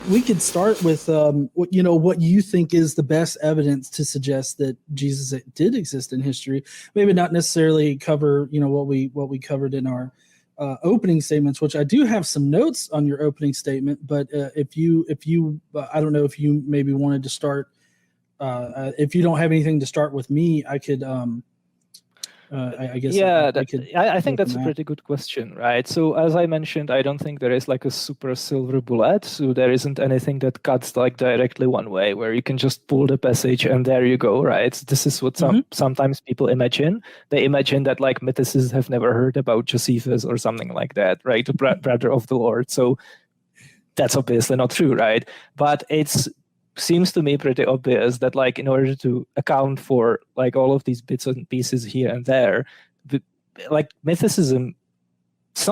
we could start with what you think is the best evidence to suggest that Jesus did exist in history. Maybe not necessarily cover what we covered in our opening statements, which I do have some notes on your opening statement. But if you I don't know if you maybe wanted to start. If you don't have anything to start with me, I could. I guess. Yeah, I think that's a pretty good question, right? So as I mentioned, I don't think there is like a super silver bullet. So there isn't anything that cuts like directly one way where you can just pull the passage and there you go, right? This is what sometimes people imagine. They imagine that like mythicists have never heard about Josephus or something like that, right? The brother of the Lord. So that's obviously not true, right? But seems to me pretty obvious that like in order to account for like all of these bits and pieces here and there, like mythicism, it's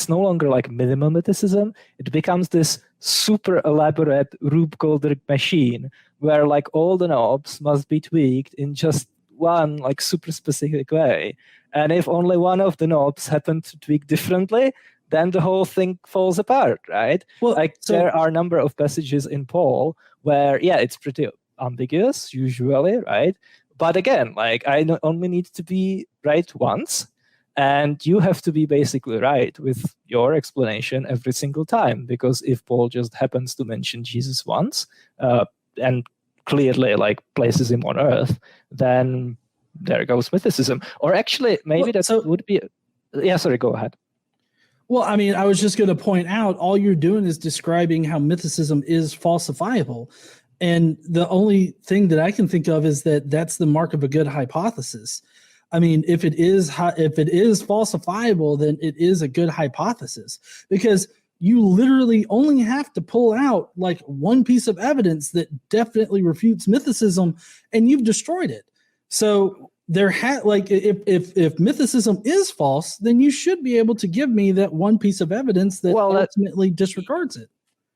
no longer like minimal mythicism. It becomes this super elaborate Rube Goldberg machine where like all the knobs must be tweaked in just one like super specific way. And if only one of the knobs happen to tweak differently, then the whole thing falls apart, right? Well, there are a number of passages in Paul where, it's pretty ambiguous usually, right? But again, like I only need to be right once, and you have to be basically right with your explanation every single time, because if Paul just happens to mention Jesus once and clearly like places him on earth, then there goes mythicism. Or actually, maybe would be... Yeah, sorry, go ahead. Well, I mean, I was just going to point out all you're doing is describing how mythicism is falsifiable. And the only thing that I can think of is that that's the mark of a good hypothesis. I mean, if it is falsifiable, then it is a good hypothesis, because you literally only have to pull out like one piece of evidence that definitely refutes mythicism and you've destroyed it. So if mythicism is false, then you should be able to give me that one piece of evidence that ultimately disregards it.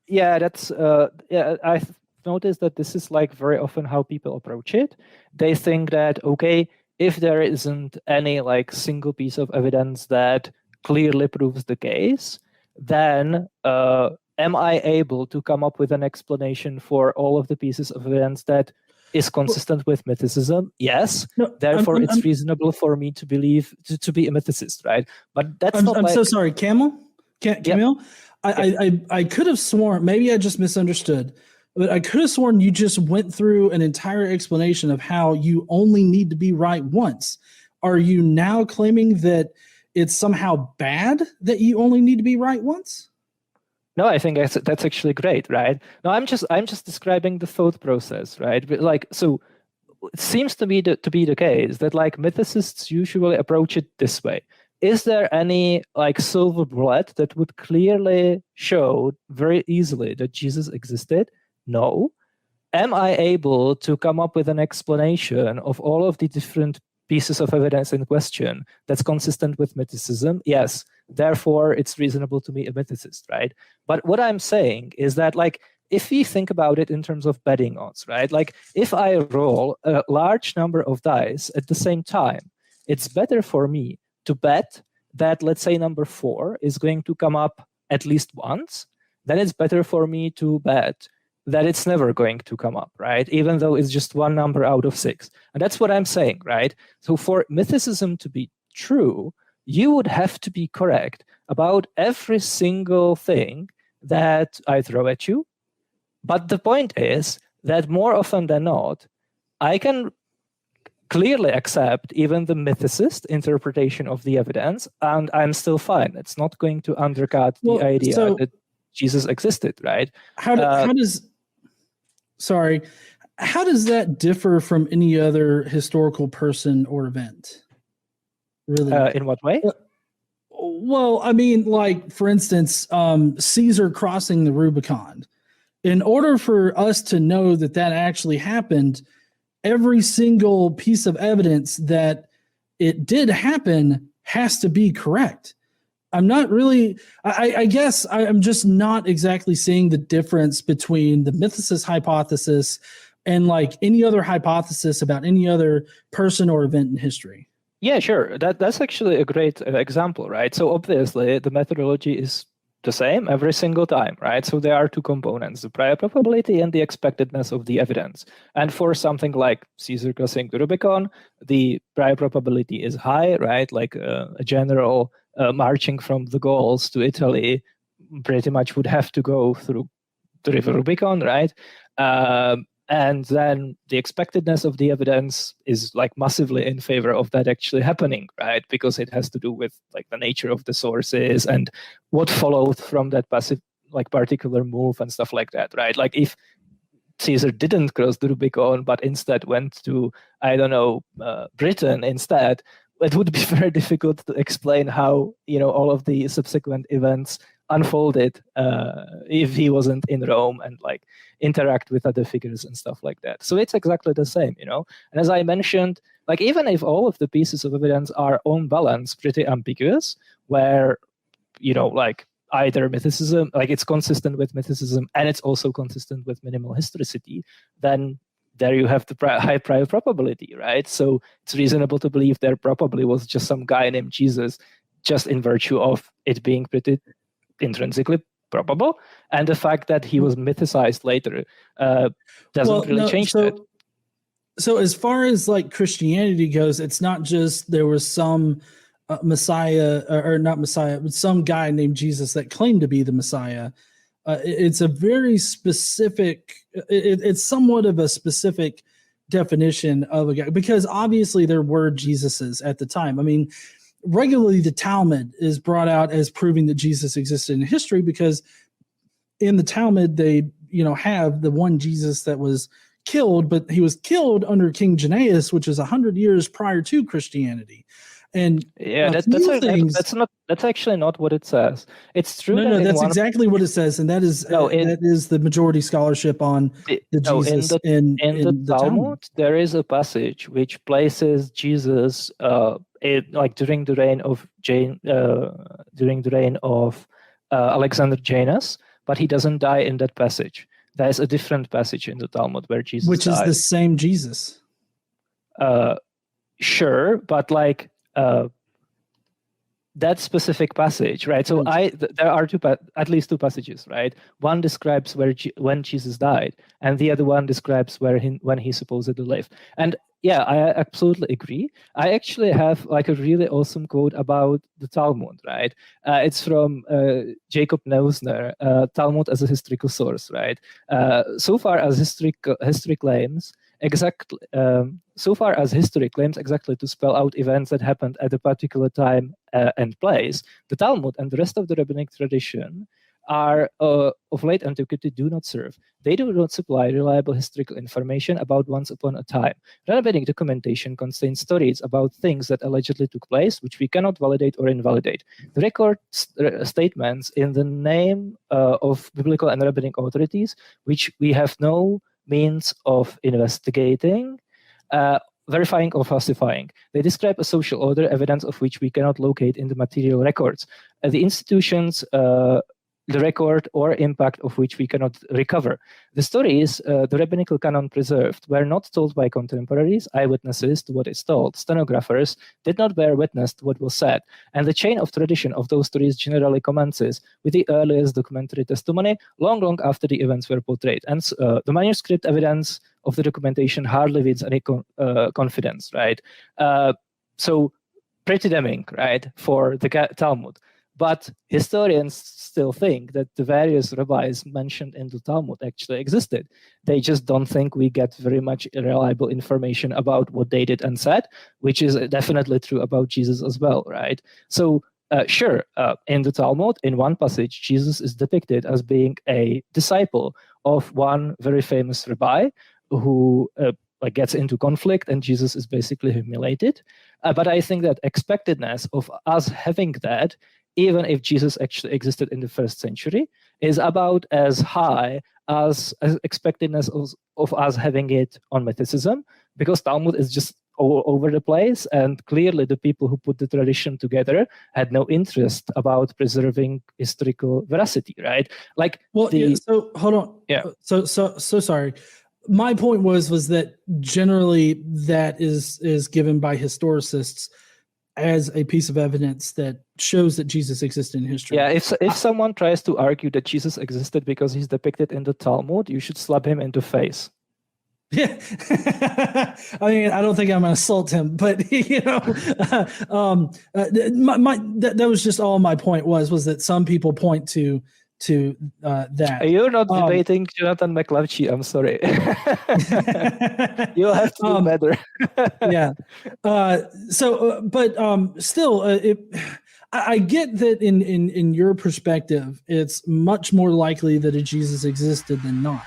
Yeah, that's I've noticed that this is like very often how people approach it. They think that, okay, if there isn't any like single piece of evidence that clearly proves the case, then am I able to come up with an explanation for all of the pieces of evidence that is consistent with mythicism? Yes. No, therefore, it's reasonable for me to believe to be a mythicist, right? But that's not. I'm so sorry, Kamil. Kamil, I could have sworn, maybe I just misunderstood, but I could have sworn you just went through an entire explanation of how you only need to be right once. Are you now claiming that it's somehow bad that you only need to be right once? No, I think that's actually great, right? No, I'm just describing the thought process, right? But like, so it seems to be the case that like mythicists usually approach it this way. Is there any like silver bullet that would clearly show very easily that Jesus existed? No. Am I able to come up with an explanation of all of the different pieces of evidence in question that's consistent with mythicism? Yes. Therefore, it's reasonable to be a mythicist, right? But what I'm saying is that, like, if we think about it in terms of betting odds, right? Like, if I roll a large number of dice at the same time, it's better for me to bet that, let's say, number 4 is going to come up at least once. Then it's better for me to bet that it's never going to come up, right? Even though it's just one number out of 6. And that's what I'm saying, right? So for mythicism to be true, you would have to be correct about every single thing that I throw at you. But the point is that more often than not, I can clearly accept even the mythicist interpretation of the evidence, and I'm still fine. It's not going to undercut the idea that Jesus existed, right? How does that differ from any other historical person or event? Really? In what way? Well, I mean, like, for instance, Caesar crossing the Rubicon. In order for us to know that that actually happened, every single piece of evidence that it did happen has to be correct. I'm not really, I guess I'm just not exactly seeing the difference between the mythicist hypothesis and like any other hypothesis about any other person or event in history. Yeah, sure. That's actually a great example, right? So obviously the methodology is the same every single time, right? So there are two components, the prior probability and the expectedness of the evidence. And for something like Caesar crossing the Rubicon, the prior probability is high, right? Like a general marching from the Gauls to Italy pretty much would have to go through the river Rubicon, right? And then the expectedness of the evidence is like massively in favor of that actually happening, right? Because it has to do with like the nature of the sources and what followed from that passive, like particular move and stuff like that, right? Like if Caesar didn't cross the Rubicon, but instead went to, I don't know, Britain instead, it would be very difficult to explain how, all of the subsequent events unfolded if he wasn't in Rome and like interact with other figures and stuff like that. So it's exactly the same, And as I mentioned, like even if all of the pieces of evidence are on balance pretty ambiguous, where, like either mythicism, like it's consistent with mythicism and it's also consistent with minimal historicity, then there you have the high prior probability, right? So it's reasonable to believe there probably was just some guy named Jesus, just in virtue of it being pretty intrinsically probable, and the fact that he was mythicized later doesn't really change that. So as far as like Christianity goes, it's not just there was some Messiah or not Messiah, but some guy named Jesus that claimed to be the Messiah. It's a very specific, it's somewhat of a specific definition of a guy, because obviously there were Jesuses at the time. I mean, regularly the Talmud is brought out as proving that Jesus existed in history, because in the Talmud they have the one Jesus that was killed, but he was killed under King Jannaeus, which is 100 years prior to Christianity. And yeah, that's actually not what it says. It's true. No, that's exactly what it says, and that is that is the majority scholarship on the Jesus in the Talmud. There is a passage which places Jesus like during the reign of Alexander Janus, but he doesn't die in that passage. There's a different passage in the Talmud where Jesus which died. Is the same Jesus. Sure, but like that specific passage, right? So there are at least two passages, right? One describes when Jesus died, and the other one describes when he supposedly lived. And yeah, I absolutely agree. I actually have like a really awesome quote about the Talmud, right? It's from Jacob Neusner, Talmud as a historical source, right? So far as history claims exactly to spell out events that happened at a particular time and place, the Talmud and the rest of the rabbinic tradition are of late antiquity do not serve. They do not supply reliable historical information about once upon a time. Rabbinic documentation contains stories about things that allegedly took place, which we cannot validate or invalidate. The record statements in the name of biblical and rabbinic authorities, which we have no means of investigating, verifying or falsifying. They describe a social order, evidence of which we cannot locate in the material records. The institutions, the record or impact of which we cannot recover. The stories the rabbinical canon preserved were not told by contemporaries, eyewitnesses to what is told. Stenographers did not bear witness to what was said, and the chain of tradition of those stories generally commences with the earliest documentary testimony, long after the events were portrayed. And the manuscript evidence of the documentation hardly wins any confidence, right? So pretty damning, right, for the Talmud. But historians still think that the various rabbis mentioned in the Talmud actually existed. They just don't think we get very much reliable information about what they did and said, which is definitely true about Jesus as well, right? So sure, in the Talmud, in one passage, Jesus is depicted as being a disciple of one very famous rabbi who gets into conflict, and Jesus is basically humiliated. But I think that expectedness of us having that, even if Jesus actually existed in the first century, is about as high as expectedness of us having it on mythicism, because Talmud is just all over the place, and clearly the people who put the tradition together had no interest about preserving historical veracity, right? So hold on. Yeah. So sorry. My point was that generally that is given by historicists as a piece of evidence that shows that Jesus existed in history. Yeah, if someone tries to argue that Jesus existed because he's depicted in the Talmud, you should slap him in the face. Yeah, I mean, I don't think I'm going to assault him, but you know, that was just all my point was that some people point to that. You're not debating Jonathan McLavchie. I'm sorry. You'll have to do better. Yeah. Still, I get that in your perspective, it's much more likely that a Jesus existed than not.